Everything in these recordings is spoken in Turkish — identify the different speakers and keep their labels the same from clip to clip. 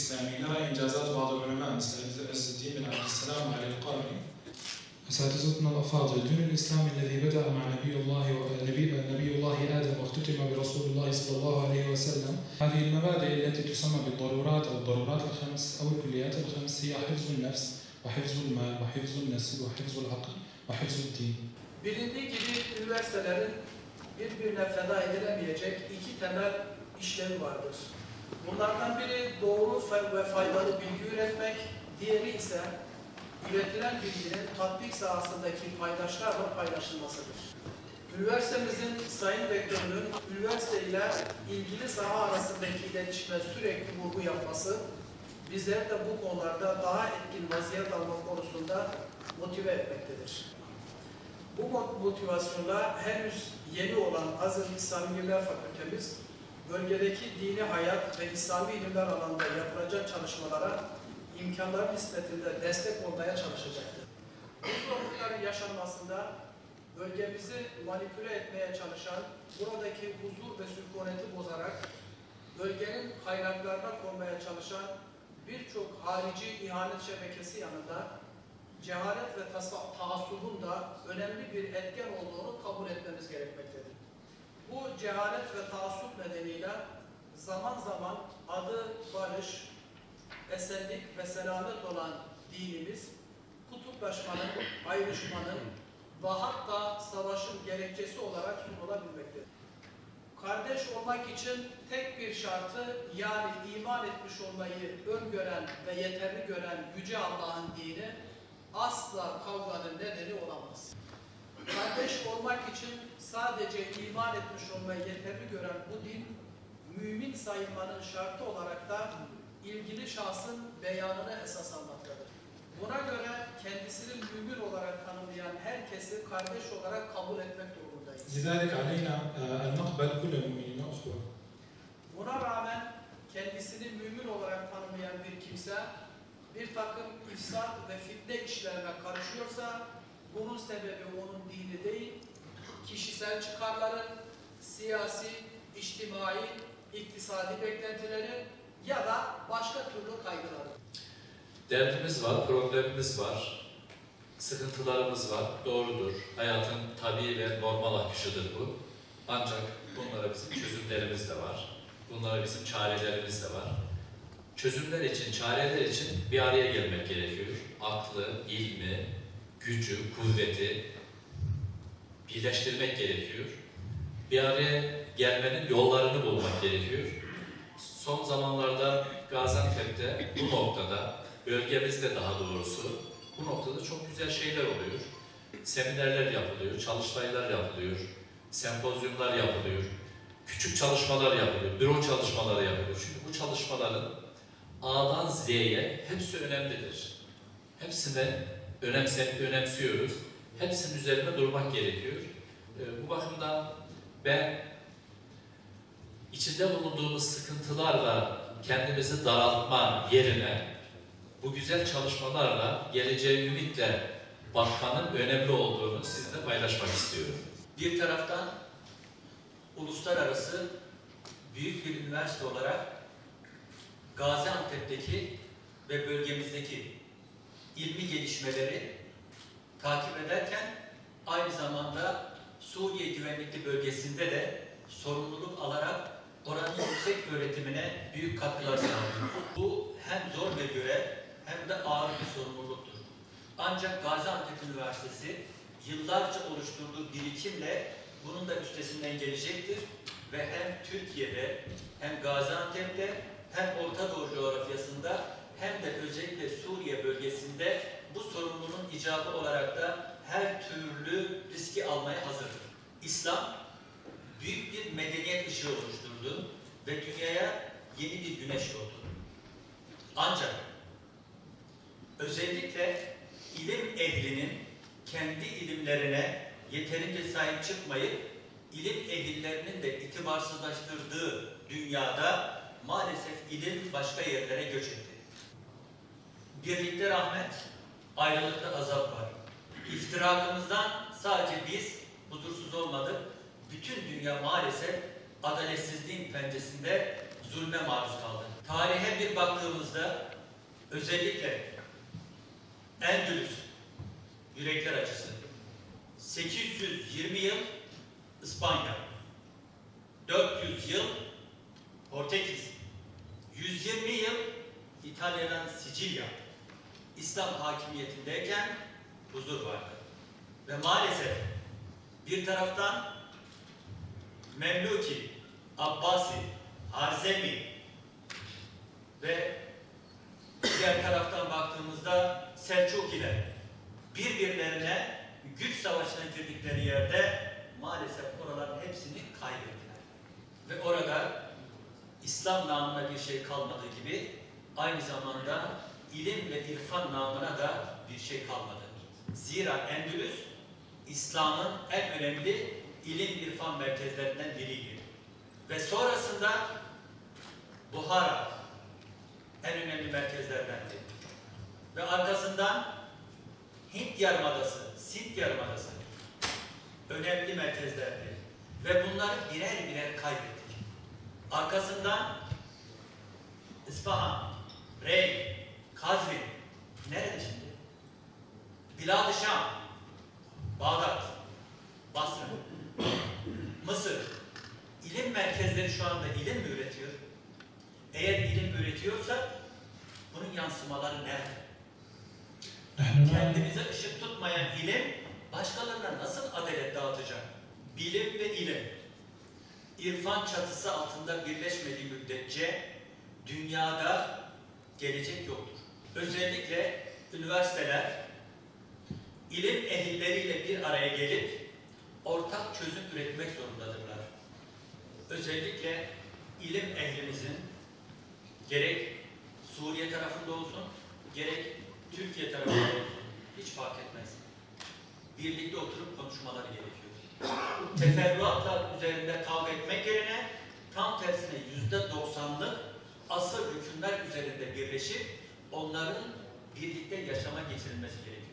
Speaker 1: الإسلامي نرى إنجازات بعض العلماء مثل عز الدين بن عبد السلام علي القاري. أساتذتنا الأفاضل، الدين الإسلامي الذي بدأ مع نبي الله آدم واختتم برسول الله صلى الله عليه وسلم، هذه المبادئ التي تسمى بالضرورات أو الضرورات الخمس أو الكليات الخمس هي حفظ النفس وحفظ المال وحفظ النسل وحفظ العقل وحفظ الدين.
Speaker 2: Bilindiği gibi üniversitelerin birbirine feda edilemeyecek iki temel işlevi vardır. Bunlardan biri doğru ve faydalı bilgi üretmek, diğeri ise üretilen bilginin tatbik sahasındaki paydaşlarla paylaşılmasıdır. Üniversitemizin Sayın Rektörünün üniversite ile ilgili saha arasındaki iletişime sürekli vurgu yapması, bizleri de bu konularda daha etkin vaziyet alma konusunda motive etmektedir. Bu motivasyonla henüz yeni olan Azeri İslami İlimler Fakültemiz, bölgedeki dini hayat ve İslami ilimler alanında yapılacak çalışmalara imkanları nispetinde destek olmaya çalışacaktır. Bu zorlukların yaşanmasında bölgemizi manipüle etmeye çalışan, buradaki huzur ve sükuneti bozarak bölgenin kaynaklarına konmaya çalışan birçok harici ihanet şebekesi yanında cehalet ve taassubun da önemli bir etken olduğunu kabul etmemiz gerekmektedir. Bu cehalet ve taassup nedeniyle zaman zaman adı barış, esenlik ve selamet olan dinimiz, kutuplaşmanın, ayrışmanın ve hatta savaşın gerekçesi olarak sunulabilmektedir. Kardeş olmak için tek bir şartı, yani iman etmiş olmayı öngören ve yeterli gören Yüce Allah'ın dini asla kavganın nedeni olamaz. Kardeş olmak için sadece iman etmiş olmayı yeterli gören bu din, mümin sayılmanın şartı olarak da ilgili şahsın beyanını esas almaktadır. Buna göre kendisini mümin olarak tanımlayan herkesi kardeş olarak kabul etmek durumundayız.
Speaker 1: لذلك علينا أن نقبل كل المؤمنين أخوة.
Speaker 2: Buna rağmen kendisini mümin olarak tanımlayan bir kimse bir takım ifsat ve fitne işlerine karışıyorsa bunun sebebi onun dini değil, kişisel çıkarları, siyasi, içtimai, iktisadi beklentileri ya da başka türlü kaygıları.
Speaker 3: Derdimiz var, problemimiz var, sıkıntılarımız var, doğrudur. Hayatın tabii ve normal akışıdır bu. Ancak bunlara bizim çözümlerimiz de var. Bunlara bizim çarelerimiz de var. Çözümler için, çareler için bir araya gelmek gerekiyor. Aklı, ilmi, gücü, kuvveti birleştirmek gerekiyor. Bir araya gelmenin yollarını bulmak gerekiyor. Son zamanlarda Gaziantep'te bu noktada, bölgemizde daha doğrusu, bu noktada çok güzel şeyler oluyor. Seminerler yapılıyor, çalıştaylar yapılıyor, sempozyumlar yapılıyor, küçük çalışmalar yapılıyor, büro çalışmaları yapılıyor. Çünkü bu çalışmaların A'dan Z'ye hepsi önemlidir. Hepsini önemsiyoruz. Hepsinin üzerine durmak gerekiyor. Bu bakımdan ben içinde bulunduğumuz sıkıntılarla kendimizi daraltma yerine bu güzel çalışmalarla, geleceğe ümitle bakmanın önemli olduğunu sizinle paylaşmak istiyorum.
Speaker 4: Bir taraftan uluslararası büyük bir üniversite olarak Gaziantep'teki ve bölgemizdeki ilmi gelişmeleri takip ederken aynı zamanda Suriye güvenlikli bölgesinde de sorumluluk alarak oranın yüksek öğretimine büyük katkılar sağlıyor. Bu hem zor bir görev hem de ağır bir sorumluluktur. Ancak Gaziantep Üniversitesi yıllarca oluşturduğu birikimle bunun da üstesinden gelecektir ve hem Türkiye'de hem Gaziantep'te hem Orta Doğu coğrafyasında hem de özellikle Suriye bölgesinde bu sorumluluğun icabı olarak da her türlü riski almaya hazırdır. İslam büyük bir medeniyet ışığı oluşturdu ve dünyaya yeni bir güneş doğdu. Ancak özellikle ilim ehlinin kendi ilimlerine yeterince sahip çıkmayıp ilim ehillerinin de itibarsızlaştırdığı dünyada maalesef ilim başka yerlere göç etti. Birlikte rahmet, ayrılıkta azap var. İftirakımızdan sadece biz huzursuz olmadık, bütün dünya maalesef adaletsizliğin pençesinde zulme maruz kaldı. tarihe bir baktığımızda özellikle Endülüs, yürekler acısı, 820 yıl İspanya, 400 yıl Portekiz, 120 yıl İtalya'dan Sicilya, İslam hakimiyetindeyken huzur vardı. Ve maalesef bir taraftan Memluki, Abbasi, Harzemi ve diğer taraftan baktığımızda Selçukiler birbirlerine güç savaşına girdikleri yerde maalesef oraların hepsini kaybettiler. Ve orada İslam namına bir şey kalmadığı gibi aynı zamanda ilim ve irfan namına da bir şey kalmadı. Zira Endülüs İslam'ın en önemli ilim irfan merkezlerinden biriydi. Ve sonrasında Buhara en önemli merkezlerdendi. Ve arkasından Hint Yarımadası, Sint Yarımadası önemli merkezlerdi. Ve bunları birer birer kaybettik. Arkasından İsfahan, Rey, Kazvin, nerede şimdi? Bilad-ı Şam, Bağdat, Basra, Mısır. İlim merkezleri şu anda ilim mi üretiyor? Eğer ilim üretiyorsa bunun yansımaları nerede? Kendimize ışık tutmayan ilim başkalarına nasıl adalet dağıtacak? Bilim ve ilim, irfan çatısı altında birleşmediği müddetçe dünyada gelecek yoktur. Özellikle üniversiteler ilim ehilleriyle bir araya gelip ortak çözüm üretmek zorundadırlar. Özellikle ilim ehlimizin gerek Suriye tarafında olsun, gerek Türkiye tarafında olsun, hiç fark etmez. Birlikte oturup konuşmaları gerekiyor. Teferruatlar üzerinde kavga etmek yerine tam tersine %90'lık asıl hükümler üzerinde birleşip onların birlikte yaşama geçirilmesi gerekiyor.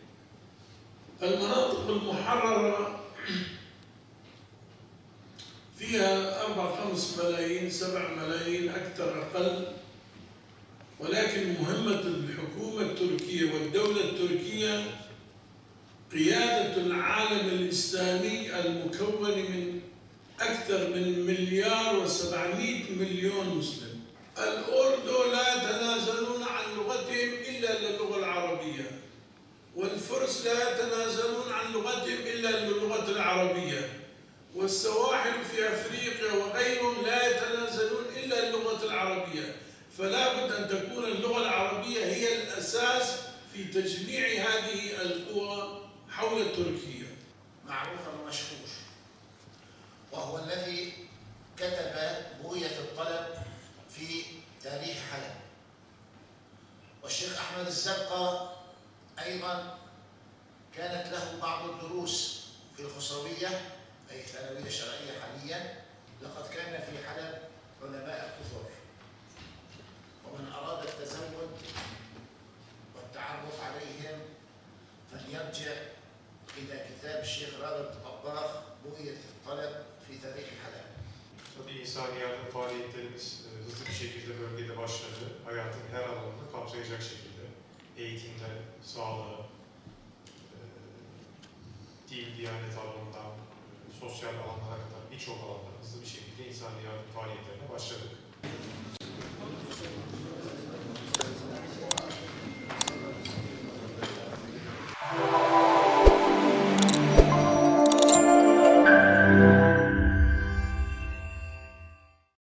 Speaker 5: المناطق المحررة فيها 4-5 ملايين 7 ملايين أكثر أقل ولكن مهمة الحكومة التركية والدولة التركية قيادة العالم الإسلامي المكون من أكثر من 1,700,000,000 مسلم. الأردو لا يتنازلون عن لغتهم إلا للغة العربية، والفرس لا يتنازلون عن لغتهم إلا للغة العربية، والسواحل في أفريقيا وغيرهم لا يتنازلون إلا اللغة العربية، فلا بد أن تكون اللغة العربية هي الأساس في تجميع هذه القوى حول تركيا.
Speaker 6: معروف ومشهور، وهو الذي كتب بغية الطلب في تاريخ حلب. والشيخ أحمد الزرقاء أيضا كانت له بعض الدروس في الخصوية أي ثانوية شرعية حاليا. لقد كان في حلب علماء كثر، ومن أراد التزود والتعرف عليهم فليرجع إلى كتاب الشيخ رابط الطباخ بغية الطلب في تاريخ حلب.
Speaker 7: Tabii insani yardım faaliyetlerimiz hızlı bir şekilde bölgede başladı. Hayatın her alanını kapsayacak şekilde. Eğitimde, sağlığı, dil, diyanet alanından, sosyal alanlara kadar birçok alanda hızlı bir şekilde insani yardım faaliyetlerine başladık.